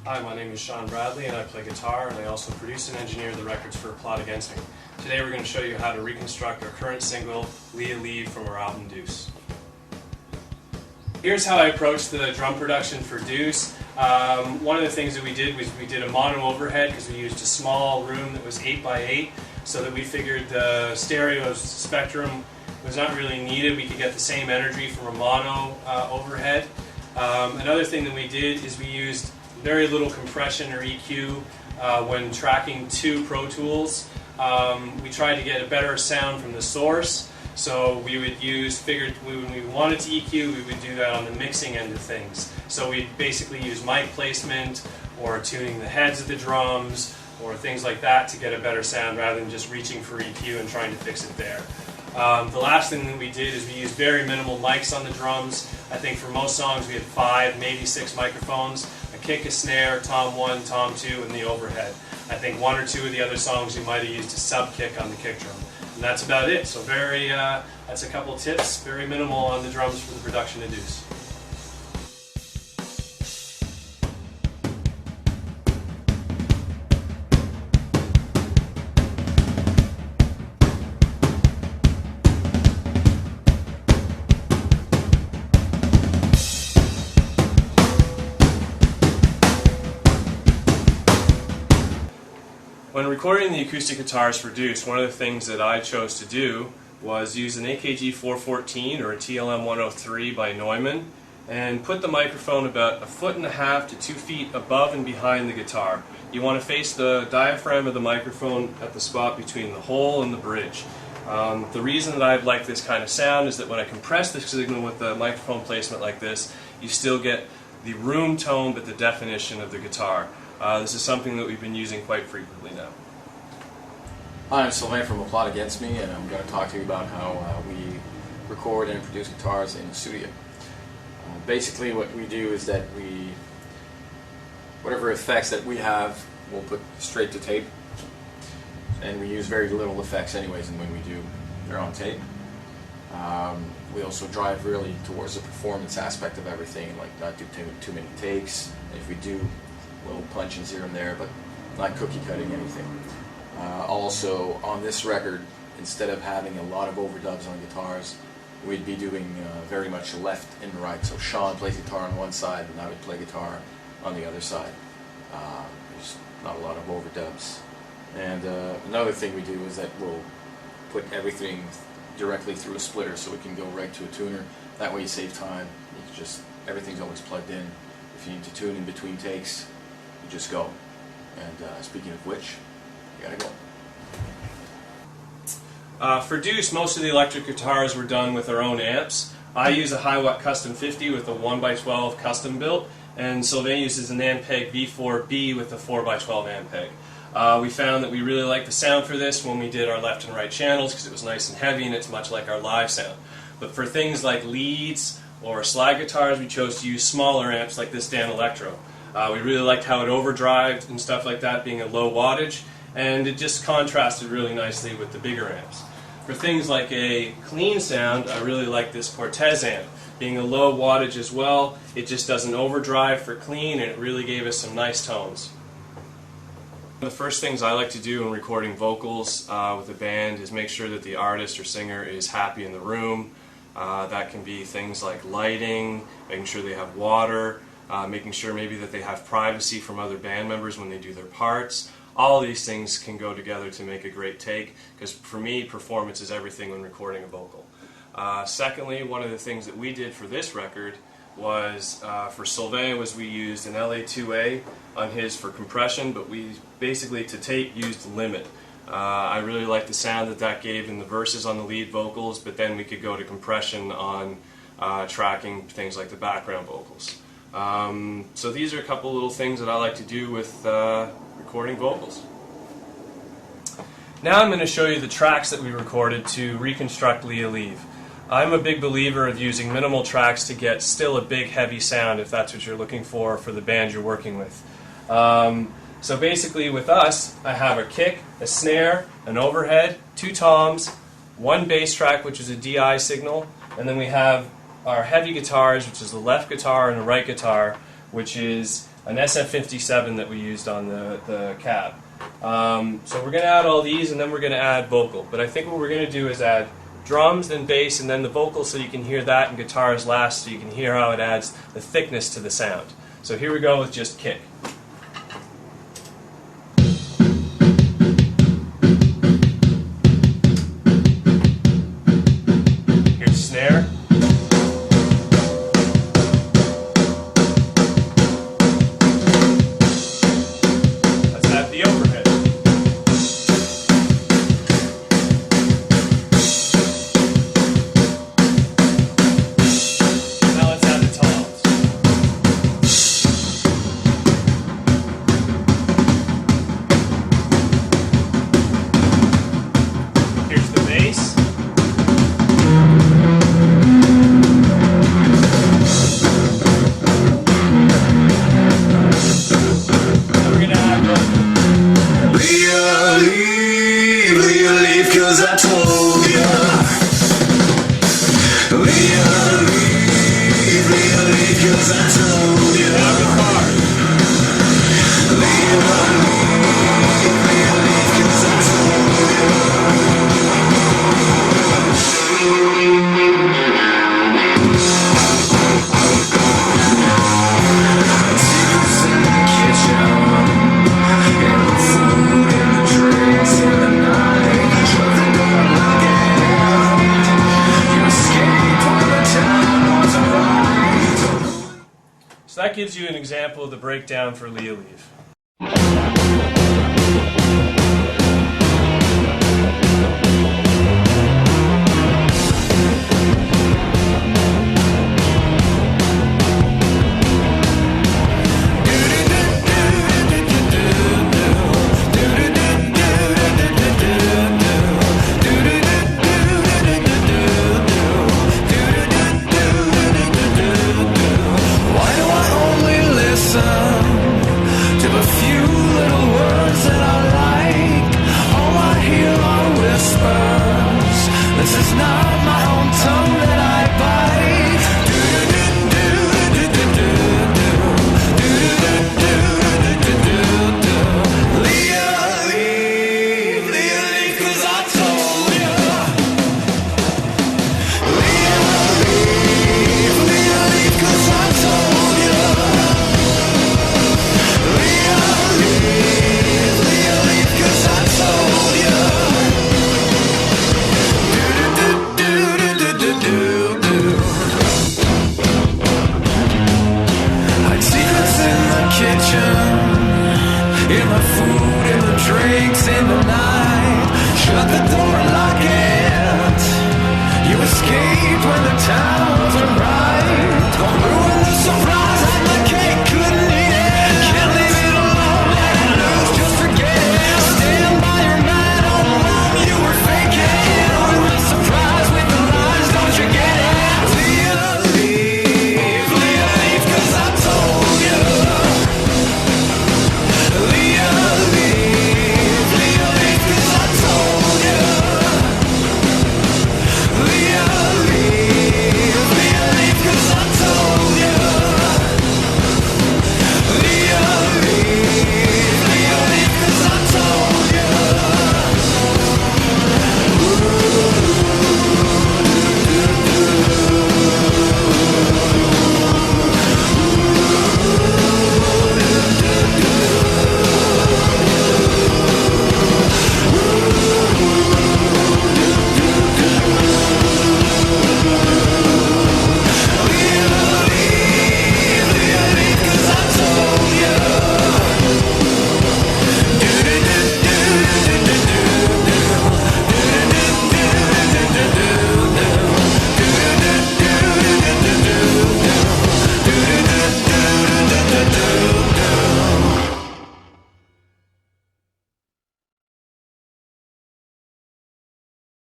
Hi, my name is Sean Bradley and I play guitar, and I also produce and engineer the records for APlotAgainstMe. Today we're going to show you how to reconstruct our current single, Leah Leave, from our album Deuce. Here's how I approached the drum production for Deuce. One of the things that we did was we did a mono overhead because we used a small room that was 8x8, so that we figured the stereo spectrum was not really needed. We could get the same energy from a mono overhead. Another thing that we did is we used very little compression or EQ when tracking two Pro Tools. We tried to get a better sound from the source, so we would use, when we wanted to EQ, we would do that on the mixing end of things. So we'd basically use mic placement or tuning the heads of the drums or things like that to get a better sound rather than just reaching for EQ and trying to fix it there. The last thing that we did is we used very minimal mics on the drums. I think for most songs we had 5, maybe 6 microphones, a kick, a snare, tom 1, tom 2, and the overhead. I think 1 or 2 of the other songs we might have used a sub kick on the kick drum. And that's about it. So that's a couple tips, very minimal on the drums for the production of Deuce. When recording the acoustic guitars for Deuce, one of the things that I chose to do was use an AKG 414 or a TLM 103 by Neumann and put the microphone about 1.5 to 2 feet above and behind the guitar. You want to face the diaphragm of the microphone at the spot between the hole and the bridge. The reason that I like this kind of sound is that when I compress the signal with the microphone placement like this, you still get the room tone but the definition of the guitar. This is something that we've been using quite frequently now. Hi, I'm Sylvain from APlotAgainstMe, and I'm going to talk to you about how we record and produce guitars in the studio. Basically what we do is that whatever effects that we have, we'll put straight to tape, and we use very little effects anyways, and when we do, they're on tape. We also drive really towards the performance aspect of everything, like not do too many takes. If we do, little punch-ins here and there, but not cookie cutting anything. Also, on this record, instead of having a lot of overdubs on guitars, we'd be doing very much left and right. So Sean plays guitar on one side, and I would play guitar on the other side. There's not a lot of overdubs. And another thing we do is that we'll put everything directly through a splitter, so we can go right to a tuner. That way you save time. Everything's always plugged in. If you need to tune in between takes, you just go. And speaking of which, you gotta go. For Deuce, most of the electric guitars were done with our own amps. I use a Hiwatt Custom 50 with a 1x12 custom built, and Sylvain uses an Ampeg V4B with a 4x12 Ampeg. We found that we really liked the sound for this when we did our left and right channels because it was nice and heavy and it's much like our live sound. But for things like leads or slide guitars, we chose to use smaller amps like this Dan Electro. We really liked how it overdrived and stuff like that, being a low wattage, and it just contrasted really nicely with the bigger amps. For things like a clean sound, I really like this Cortez amp. Being a low wattage as well, it just doesn't overdrive for clean, and it really gave us some nice tones. The first things I like to do when recording vocals with a band is make sure that the artist or singer is happy in the room. That can be things like lighting, making sure they have water, making sure maybe that they have privacy from other band members when they do their parts. All these things can go together to make a great take, because for me, performance is everything when recording a vocal. Secondly, one of the things that we did for this record was, for Sylvain, we used an LA2A on his for compression, but we basically, to tape, used Limit. I really liked the sound that gave in the verses on the lead vocals, but then we could go to compression on tracking things like the background vocals. So these are a couple little things that I like to do with recording vocals. Now I'm going to show you the tracks that we recorded to reconstruct Leah Leave. I'm a big believer of using minimal tracks to get still a big heavy sound if that's what you're looking for the band you're working with. So basically with us, I have a kick, a snare, an overhead, 2 toms, 1 bass track which is a DI signal, and then we have our heavy guitars, which is the left guitar and the right guitar, which is an SF57 that we used on the cab. So we're going to add all these, and then we're going to add vocal. But I think what we're going to do is add drums, then bass, and then the vocal, so you can hear that, and guitars last, so you can hear how it adds the thickness to the sound. So here we go with just kick. Here's snare. Let's add the overhead. Now let's add the toms. Here's the bass. And we're gonna add vocal. Leave, 'cause I told ya. Leave, 'cause I told ya. Now guitar. Leave, 'cause I told ya. Tears in the kitchen, and the food and the drinks in the night. Shut the door, lock it. You escaped when the time was right. So that gives you an example of the breakdown for Leah Leave. Why do I only listen to the few little words that I like? All I hear are whispers. This is not my own tongue that I bite. Leave, 'cause I told ya. Leave, 'cause I told ya. Leave, 'cause I told ya. Hide secrets in the kitchen, in the food, in the drinks, in the night. Shut the door and lock it. You escaped when the time